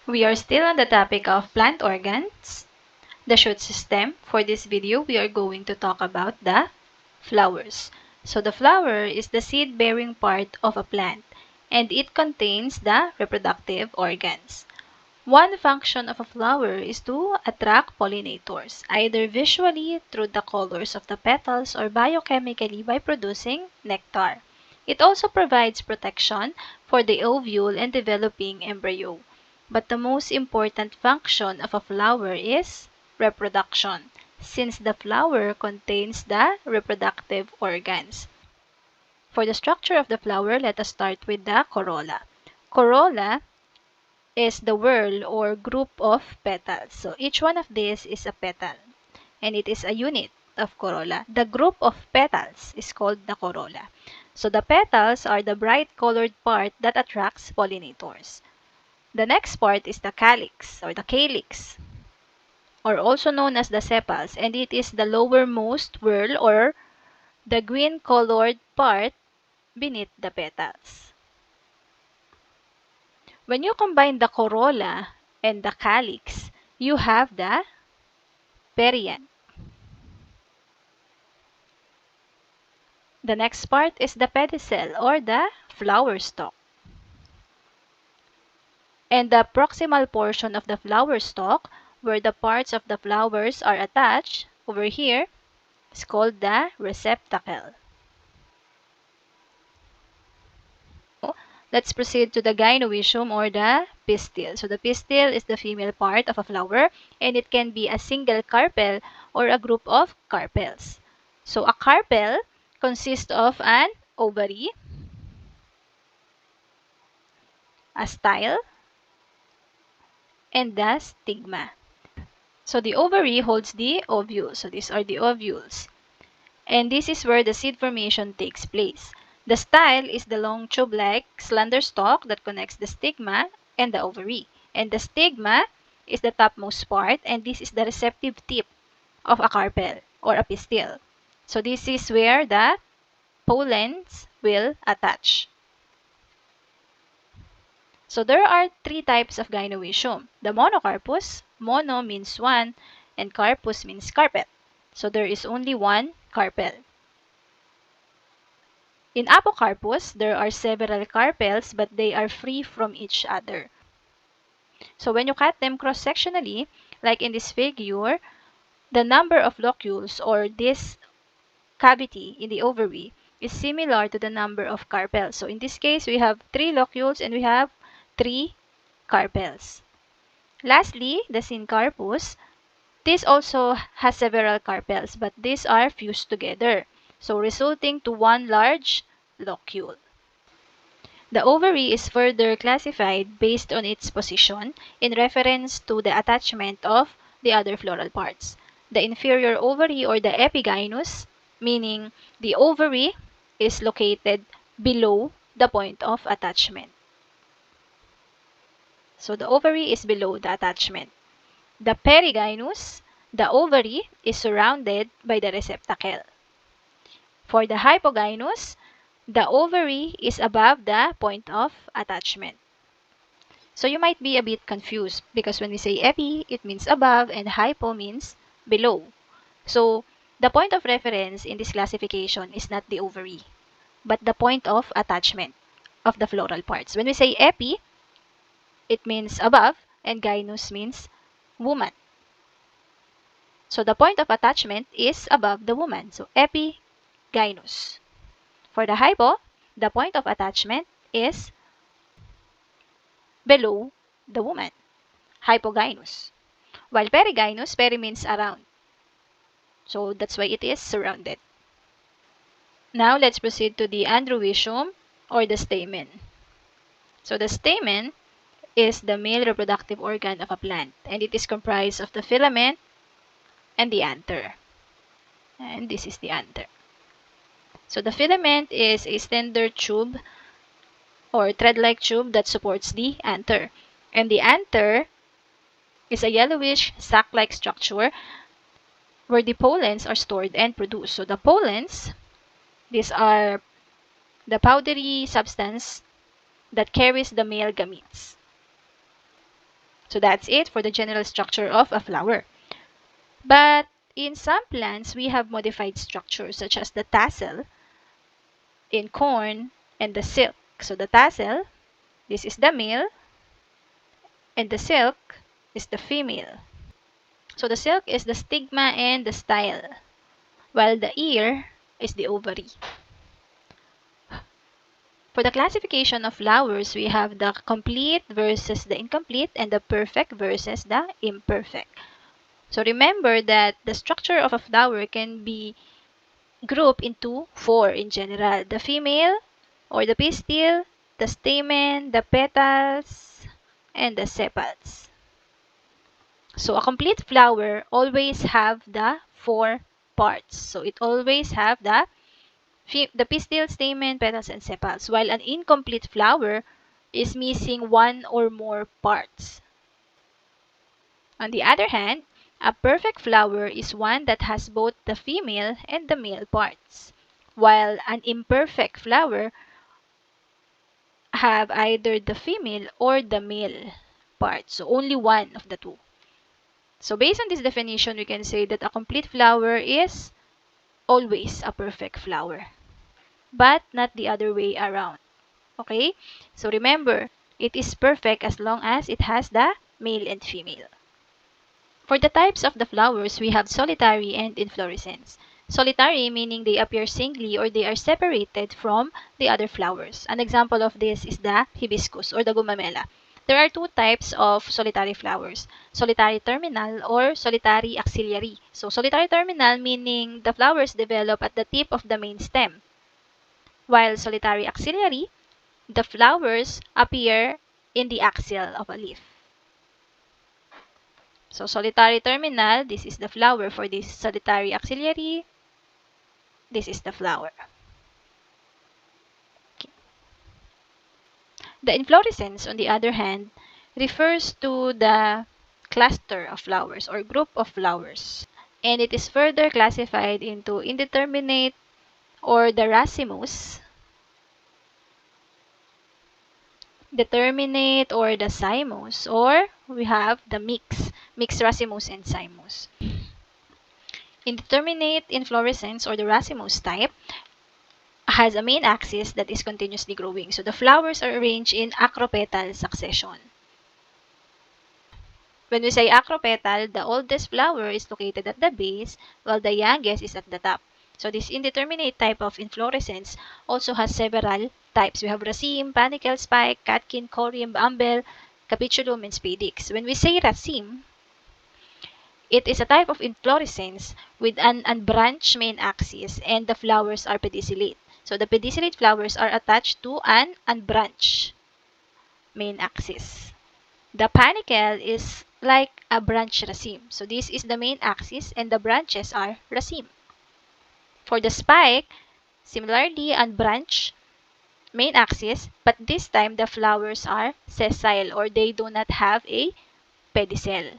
We are still on the topic of plant organs, the shoot system. For this video, we are going to talk about the flowers. So the flower is the seed-bearing part of a plant, and it contains the reproductive organs. One function of a flower is to attract pollinators, either visually through the colors of the petals or biochemically by producing nectar. It also provides protection for the ovule and developing embryo. But the most important function of a flower is reproduction, since the flower contains the reproductive organs. For the structure of the flower, let us start with the corolla. Corolla is the whorl or group of petals. So each one of these is a petal, and it is a unit of corolla. The group of petals is called the corolla. So the petals are the bright colored part that attracts pollinators. The next part is the calyx or the calyx, or also known as the sepals, and it is the lowermost whorl or the green colored part beneath the petals. When you combine the corolla and the calyx, you have the perianth. The next part is the pedicel or the flower stalk. And the proximal portion of the flower stalk, where the parts of the flowers are attached over here, is called the receptacle. Let's proceed to the gynoecium or the pistil. So the pistil is the female part of a flower, and it can be a single carpel or a group of carpels. So a carpel consists of an ovary, a style, and the stigma. So the ovary holds the ovules. So these are the ovules. And this is where the seed formation takes place. The style is the long tube-like slender stalk that connects the stigma and the ovary. And the stigma is the topmost part, and this is the receptive tip of a carpel or a pistil. So this is where the pollens will attach. So there are three types of gynoecium. The monocarpus, mono means one, and carpus means carpet. So there is only one carpel. In apocarpus, there are several carpels, but they are free from each other. So when you cut them cross-sectionally, like in this figure, the number of locules or this cavity in the ovary is similar to the number of carpels. So in this case, we have 3 locules and we have 3 carpels. Lastly, the syncarpus. This also has several carpels, but these are fused together, so resulting to one large locule. The ovary is further classified based on its position in reference to the attachment of the other floral parts. The inferior ovary or the epigynous, meaning the ovary is located below the point of attachment. So the ovary is below the attachment. The perigynous, the ovary is surrounded by the receptacle. For the hypogynous, the ovary is above the point of attachment. So you might be a bit confused because when we say epi, it means above and hypo means below. So the point of reference in this classification is not the ovary, but the point of attachment of the floral parts. When we say epi, it means above, and gynous means woman. So the point of attachment is above the woman. So epigynous. For the hypo, the point of attachment is below the woman. Hypogynous. While perigynous, peri means around. So that's why it is surrounded. Now let's proceed to the androecium or the stamen. So the stamen is the male reproductive organ of a plant, and it is comprised of the filament and the anther. And this is the anther. So the filament is a slender tube or thread-like tube that supports the anther. And the anther is a yellowish sac-like structure where the pollens are stored and produced. So the pollens, these are the powdery substance that carries the male gametes. So that's it for the general structure of a flower. But in some plants, we have modified structures such as the tassel in corn and the silk. So the tassel, this is the male, and the silk is the female. So the silk is the stigma and the style, while the ear is the ovary. For the classification of flowers, we have the complete versus the incomplete and the perfect versus the imperfect. So remember that the structure of a flower can be grouped into four in general: the female or the pistil, the stamen, the petals, and the sepals. So a complete flower always have the four parts. So it always have the pistil, stamen, petals, and sepals, while an incomplete flower is missing one or more parts. On the other hand, a perfect flower is one that has both the female and the male parts, while an imperfect flower have either the female or the male part, so only one of the two. So based on this definition, we can say that a complete flower is always a perfect flower, but not the other way around. Okay? So remember, it is perfect as long as it has the male and female. For the types of the flowers, we have solitary and inflorescence. Solitary meaning they appear singly or they are separated from the other flowers. An example of this is the hibiscus or the gumamela. There are two types of solitary flowers: solitary terminal or solitary axillary. So solitary terminal meaning the flowers develop at the tip of the main stem, while solitary axillary, the flowers appear in the axil of a leaf. So solitary terminal, this is the flower. For this solitary axillary, this is the flower. Okay. The inflorescence, on the other hand, refers to the cluster of flowers or group of flowers. And it is further classified into indeterminate or the racemose, determinate or the cymose, or we have the mixed racemose and cymose. Indeterminate inflorescence or the racemose type has a main axis that is continuously growing. So the flowers are arranged in acropetal succession. When we say acropetal, the oldest flower is located at the base, while the youngest is at the top. So this indeterminate type of inflorescence also has several types. We have raceme, panicle, spike, catkin, corymb, umbel, capitulum, and spadix. When we say raceme, it is a type of inflorescence with an unbranched main axis and the flowers are pedicellate. So the pedicellate flowers are attached to an unbranched main axis. The panicle is like a branch raceme. So this is the main axis and the branches are raceme. For the spike, similarly unbranched main axis, but this time the flowers are sessile or they do not have a pedicel.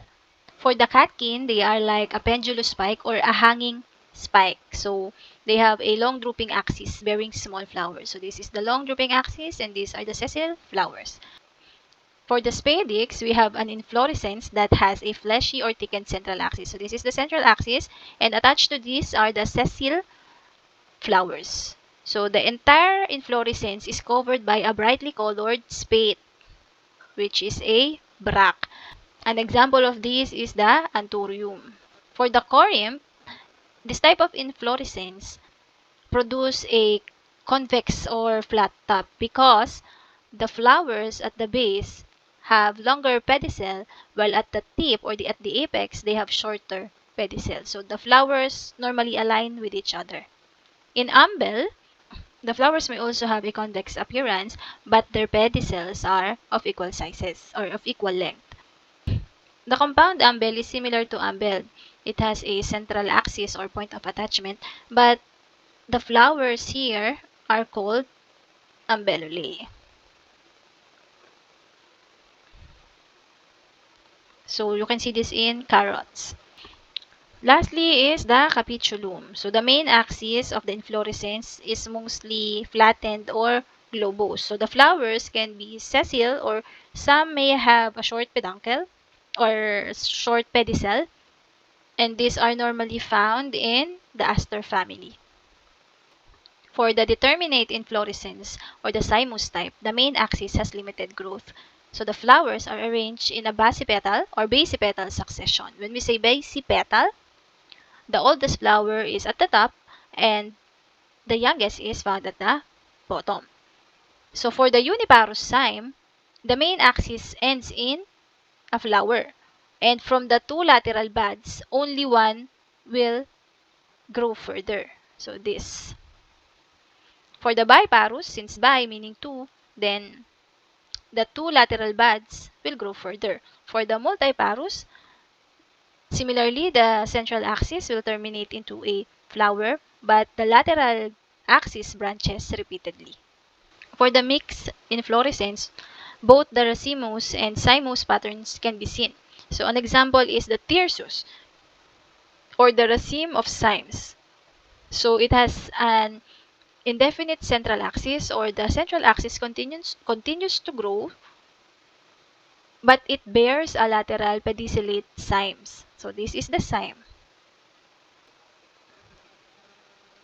For the catkin, they are like a pendulous spike or a hanging spike. So they have a long drooping axis bearing small flowers. So this is the long drooping axis and these are the sessile flowers. For the spadix, we have an inflorescence that has a fleshy or thickened central axis. So this is the central axis and attached to this are the sessile flowers. So the entire inflorescence is covered by a brightly colored spathe, which is a bract. An example of this is the anthurium. For the corymb, this type of inflorescence produce a convex or flat top because the flowers at the base have longer pedicel while at the tip or at the apex they have shorter pedicel. So the flowers normally align with each other. In umbel, the flowers may also have a convex appearance but their pedicels are of equal sizes or of equal length. The compound umbel is similar to umbel. It has a central axis or point of attachment, but the flowers here are called umbellulae. So you can see this in carrots. Lastly is the capitulum. So the main axis of the inflorescence is mostly flattened or globose. So the flowers can be sessile or some may have a short peduncle or short pedicel, and these are normally found in the aster family. For the determinate inflorescence or the cymose type, the main axis has limited growth. So the flowers are arranged in a basipetal or basipetal succession. When we say basipetal, the oldest flower is at the top and the youngest is found at the bottom. So for the uniparous cyme, the main axis ends in a flower. And from the two lateral buds, only one will grow further. So this. For the biparous, since bi meaning two, then the two lateral buds will grow further. For the multiparous, similarly, the central axis will terminate into a flower, but the lateral axis branches repeatedly. For the mixed inflorescence, both the racemose and cymose patterns can be seen. So an example is the thyrsus or the raceme of cymes. So it has an indefinite central axis, or the central axis continues to grow, but it bears a lateral pedicellate cymes. So this is the cyme.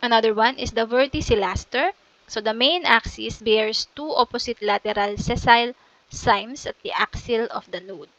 Another one is the verticillaster. So the main axis bears two opposite lateral sessile cymes at the axil of the node.